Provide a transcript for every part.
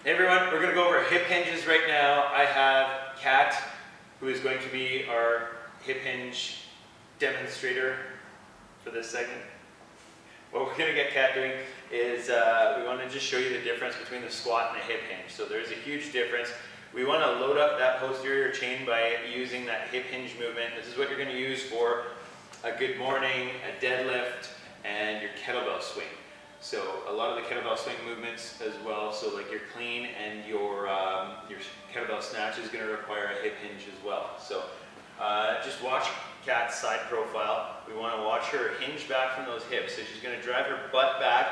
Hey everyone, we're going to go over hip hinges right now. I have Kat, who is going to be our hip hinge demonstrator for this segment. What we're going to get Kat doing is we want to just show you the difference between the squat and the hip hinge. So there's a huge difference. We want to load up that posterior chain by using that hip hinge movement. This is what you're going to use for a good morning, a deadlift, and your kettlebell swing. So a lot of the kettlebell swing movements as well, so like your clean and your kettlebell snatch is going to require a hip hinge as well. So just watch Kat's side profile. We want to watch her hinge back from those hips. So she's going to drive her butt back.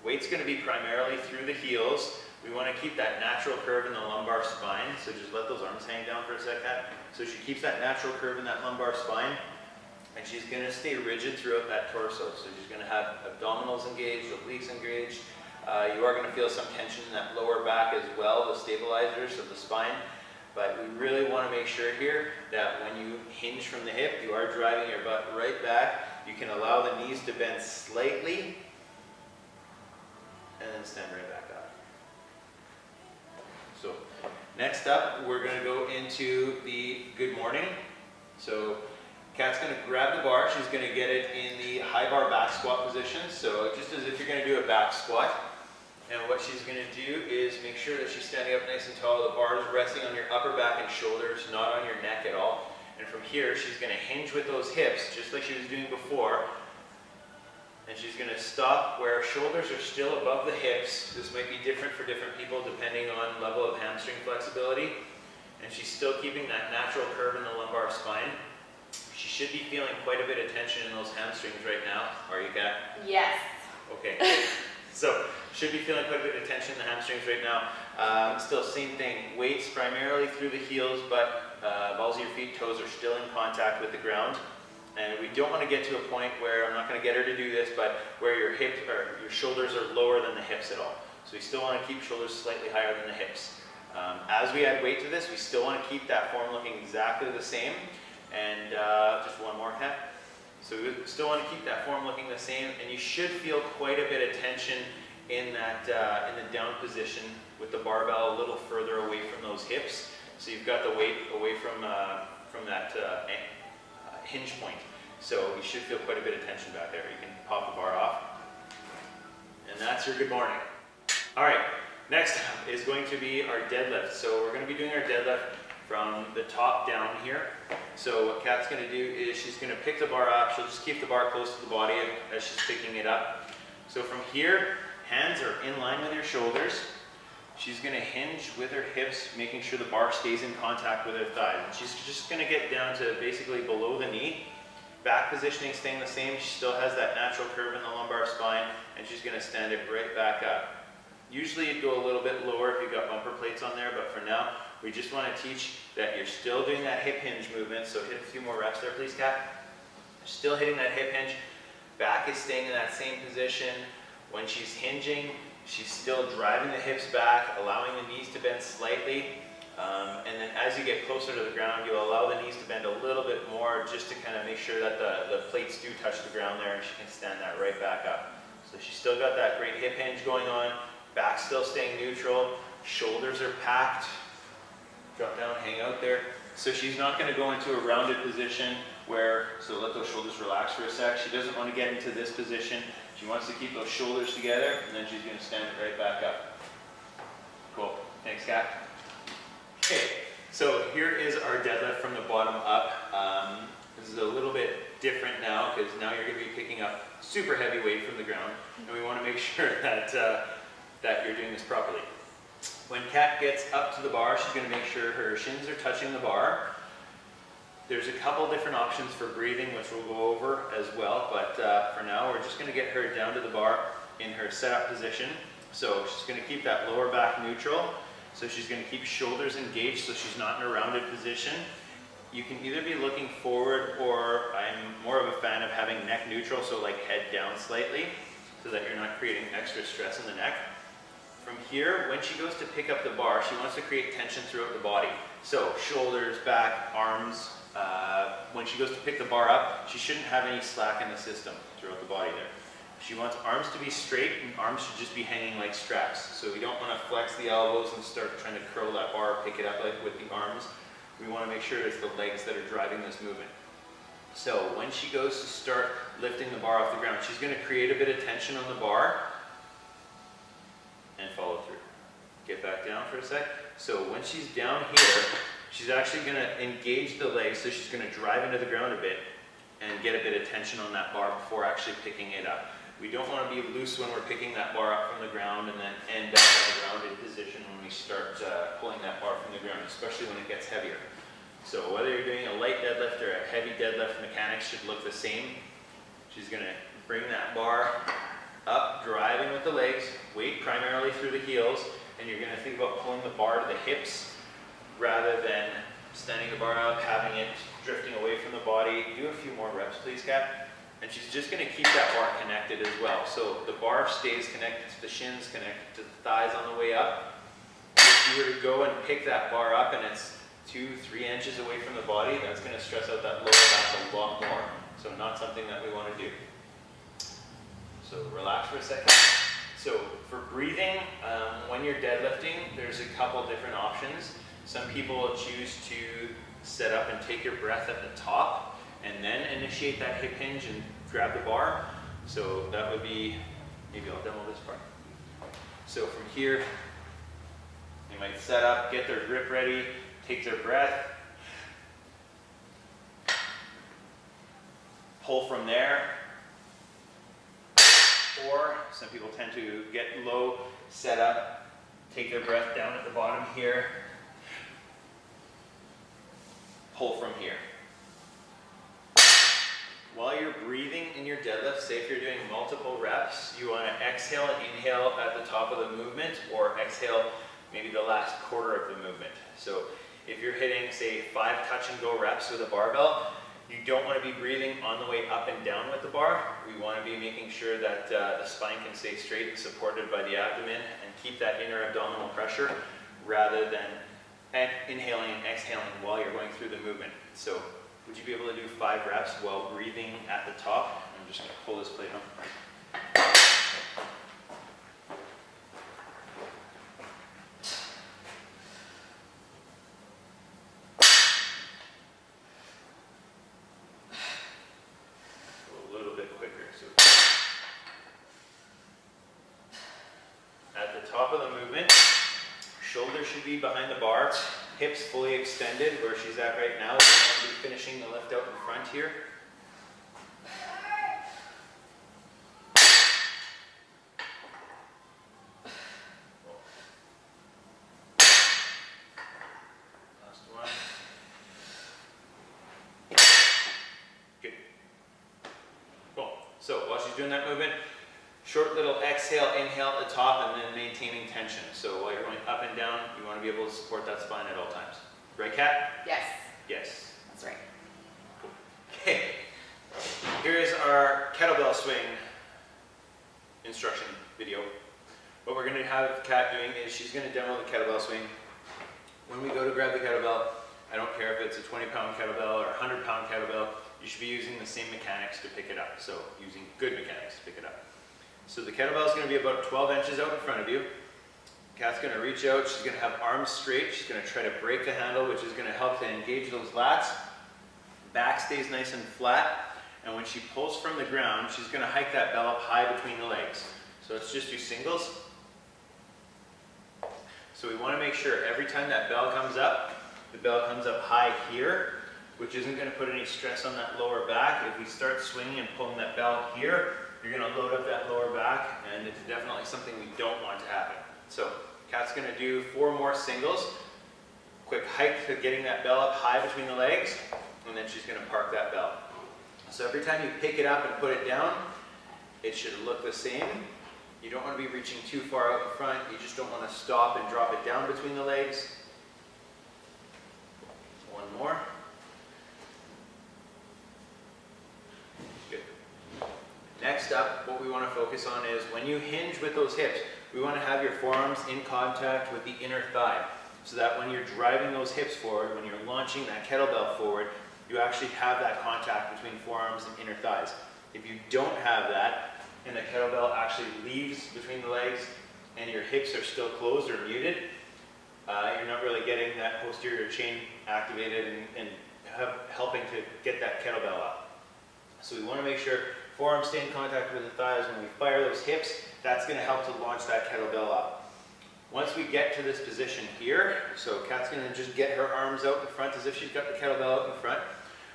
Weight's going to be primarily through the heels. We want to keep that natural curve in the lumbar spine. So just let those arms hang down for a sec, Kat. So she keeps that natural curve in that lumbar spine. And she's going to stay rigid throughout that torso. So she's going to have abdominals engaged, obliques engaged. You are going to feel some tension in that lower back as well, the stabilizers of the spine. But we really want to make sure here that when you hinge from the hip, you are driving your butt right back. You can allow the knees to bend slightly and then stand right back up. So next up, we're going to go into the good morning. So Kat's going to grab the bar. She's going to get it in the high bar back squat position. So just as if you're going to do a back squat. And what she's going to do is make sure that she's standing up nice and tall. The bar is resting on your upper back and shoulders, not on your neck at all. And from here, she's going to hinge with those hips, just like she was doing before. And she's going to stop where shoulders are still above the hips. This might be different for different people depending on level of hamstring flexibility. And she's still keeping that natural curve in the lumbar spine. She should be feeling quite a bit of tension in those hamstrings right now. Are you, Kat? Yes. Okay. So, should be feeling quite a bit of tension in the hamstrings right now. Still, same thing. Weights primarily through the heels, but balls of your feet, toes are still in contact with the ground. And we don't want to get to a point where, I'm not going to get her to do this, but where your hips or your shoulders are lower than the hips at all. So we still want to keep shoulders slightly higher than the hips. As we add weight to this, we still want to keep that form looking exactly the same. And just one more, Kat. So we still want to keep that form looking the same, and you should feel quite a bit of tension in that in the down position with the barbell a little further away from those hips. So you've got the weight away from that hinge point. So you should feel quite a bit of tension back there. You can pop the bar off, and that's your good morning. All right, next up is going to be our deadlift. So we're going to be doing our deadlift from the top down here. So what Kat's going to do is she's going to pick the bar up. She'll just keep the bar close to the body as she's picking it up. So from here, hands are in line with your shoulders. She's going to hinge with her hips, making sure the bar stays in contact with her thighs. And she's just going to get down to basically below the knee. Back positioning staying the same. She still has that natural curve in the lumbar spine, and she's going to stand it right back up. Usually you'd go a little bit lower if you've got bumper plates on there, but for now, we just want to teach that you're still doing that hip hinge movement. So hit a few more reps there, please, Kat. Still hitting that hip hinge. Back is staying in that same position. When she's hinging, she's still driving the hips back, allowing the knees to bend slightly. And then as you get closer to the ground, you'll allow the knees to bend a little bit more just to kind of make sure that the plates do touch the ground there, and she can stand that right back up. So she's still got that great hip hinge going on. Back still staying neutral. Shoulders are packed. Drop down, hang out there. So she's not going to go into a rounded position where, so let those shoulders relax for a sec. She doesn't want to get into this position. She wants to keep those shoulders together, and then she's going to stand it right back up. Cool. Thanks, Kat. Okay, so here is our deadlift from the bottom up. This is a little bit different now because now you're going to be picking up super heavy weight from the ground, and we want to make sure that, that you're doing this properly. When Kat gets up to the bar, she's going to make sure her shins are touching the bar. There's a couple different options for breathing, which we'll go over as well, but for now, we're just going to get her down to the bar in her setup position. So she's going to keep that lower back neutral. So she's going to keep shoulders engaged so she's not in a rounded position. You can either be looking forward, or I'm more of a fan of having neck neutral, so like head down slightly, so that you're not creating extra stress in the neck. From here, when she goes to pick up the bar, she wants to create tension throughout the body. So shoulders, back, arms. When she goes to pick the bar up, she shouldn't have any slack in the system throughout the body there. She wants arms to be straight and arms should just be hanging like straps. So we don't want to flex the elbows and start trying to curl that bar, pick it up like with the arms. We want to make sure it's the legs that are driving this movement. So when she goes to start lifting the bar off the ground, she's going to create a bit of tension on the bar and follow through. Get back down for a sec. So when she's down here, she's actually going to engage the legs, so she's going to drive into the ground a bit and get a bit of tension on that bar before actually picking it up. We don't want to be loose when we're picking that bar up from the ground and then end up in a grounded position when we start pulling that bar from the ground, especially when it gets heavier. So whether you're doing a light deadlift or a heavy deadlift, mechanics should look the same. She's going to bring that bar up, driving with the legs, weight primarily through the heels, and you're going to think about pulling the bar to the hips rather than standing the bar up, having it drifting away from the body. Do a few more reps, please, Kat. And she's just going to keep that bar connected as well. So the bar stays connected to the shins, connected to the thighs on the way up. If you were to go and pick that bar up and it's 2-3 inches away from the body, that's going to stress out that lower back a lot more. So not something that we want to do. So relax for a second. So for breathing, when you're deadlifting, there's a couple different options. Some people choose to set up and take your breath at the top and then initiate that hip hinge and grab the bar. So that would be, maybe I'll demo this part. So from here, they might set up, get their grip ready, take their breath, pull from there, or some people tend to get low, set up, take their breath down at the bottom here, pull from here. While you're breathing in your deadlift, say if you're doing multiple reps, you want to exhale and inhale at the top of the movement, or exhale maybe the last quarter of the movement. So if you're hitting, say, 5 touch and go reps with a barbell, you don't want to be breathing on the way up and down with the bar. We want to be making sure that the spine can stay straight and supported by the abdomen and keep that inner abdominal pressure rather than inhaling and exhaling while you're going through the movement. So would you be able to do 5 reps while breathing at the top? I'm just going to pull this plate up. A little bit quicker. So at the top of the movement, shoulders should be behind the bar. Hips fully extended where she's at right now. We're going to be finishing the lift out in front here. Last one. Good. Cool. So while she's doing that movement, short little exhale, inhale at the top, and then maintaining tension. So while you're going up and down, you want to be able to support that spine at all times. Right, Kat? Yes. Yes. That's right. Cool. Okay. Here's our kettlebell swing instruction video. What we're going to have Kat doing is she's going to demo the kettlebell swing. When we go to grab the kettlebell, I don't care if it's a 20-pound kettlebell or a 100-pound kettlebell, you should be using the same mechanics to pick it up. So using good mechanics to pick it up. So the kettlebell is going to be about 12 inches out in front of you. Kat's going to reach out, she's going to have arms straight, she's going to try to break the handle, which is going to help to engage those lats. Back stays nice and flat, and when she pulls from the ground, she's going to hike that bell up high between the legs. So let's just do singles. So we want to make sure every time that bell comes up, the bell comes up high here, which isn't going to put any stress on that lower back. If we start swinging and pulling that bell here, you're going to load up that lower back, and it's definitely something we don't want to happen. So Kat's going to do 4 more singles. Quick hike to getting that bell up high between the legs, and then she's going to park that bell. So every time you pick it up and put it down, it should look the same. You don't want to be reaching too far out in front. You just don't want to stop and drop it down between the legs. 1 more. Good. Next up, what we want to focus on is when you hinge with those hips, we want to have your forearms in contact with the inner thigh, so that when you're driving those hips forward, when you're launching that kettlebell forward, you actually have that contact between forearms and inner thighs. If you don't have that, and the kettlebell actually leaves between the legs and your hips are still closed or muted, you're not really getting that posterior chain activated and helping to get that kettlebell up. So we want to make sure forearms stay in contact with the thighs. When we fire those hips, that's going to help to launch that kettlebell up. Once we get to this position here, so Kat's going to just get her arms out in front as if she's got the kettlebell out in front.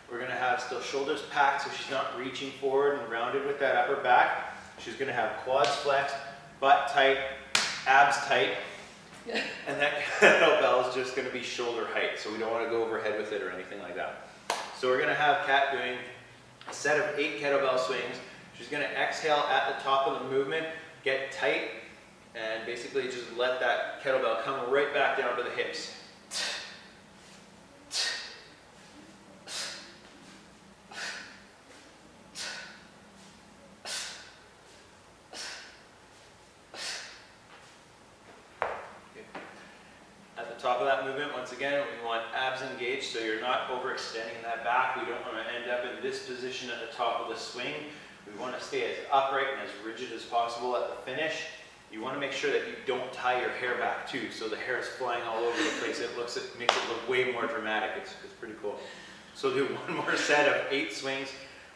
We're going to have still shoulders packed so she's not reaching forward and rounded with that upper back. She's going to have quads flexed, butt tight, abs tight, and that kettlebell is just going to be shoulder height, so we don't want to go overhead with it or anything like that. So we're going to have Kat doing a set of 8 kettlebell swings. She's going to exhale at the top of the movement, get tight, and basically just let that kettlebell come right back down to the hips. Top of that movement, once again, we want abs engaged so you're not overextending that back. We don't want to end up in this position at the top of the swing. We want to stay as upright and as rigid as possible at the finish. You want to make sure that you don't tie your hair back too, so the hair is flying all over the place. It makes it look way more dramatic. It's pretty cool. So do one more set of 8 swings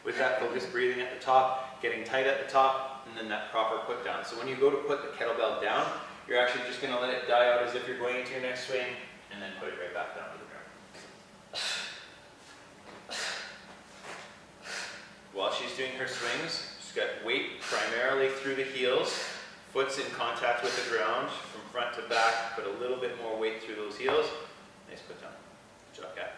with that focused breathing at the top, getting tight at the top, and then that proper put down. So when you go to put the kettlebell down, you're actually just going to let it die out as if you're going into your next swing, and then put it right back down to the ground. While she's doing her swings, she's got weight primarily through the heels, foot's in contact with the ground from front to back, put a little bit more weight through those heels. Nice put down. Good job, Kat.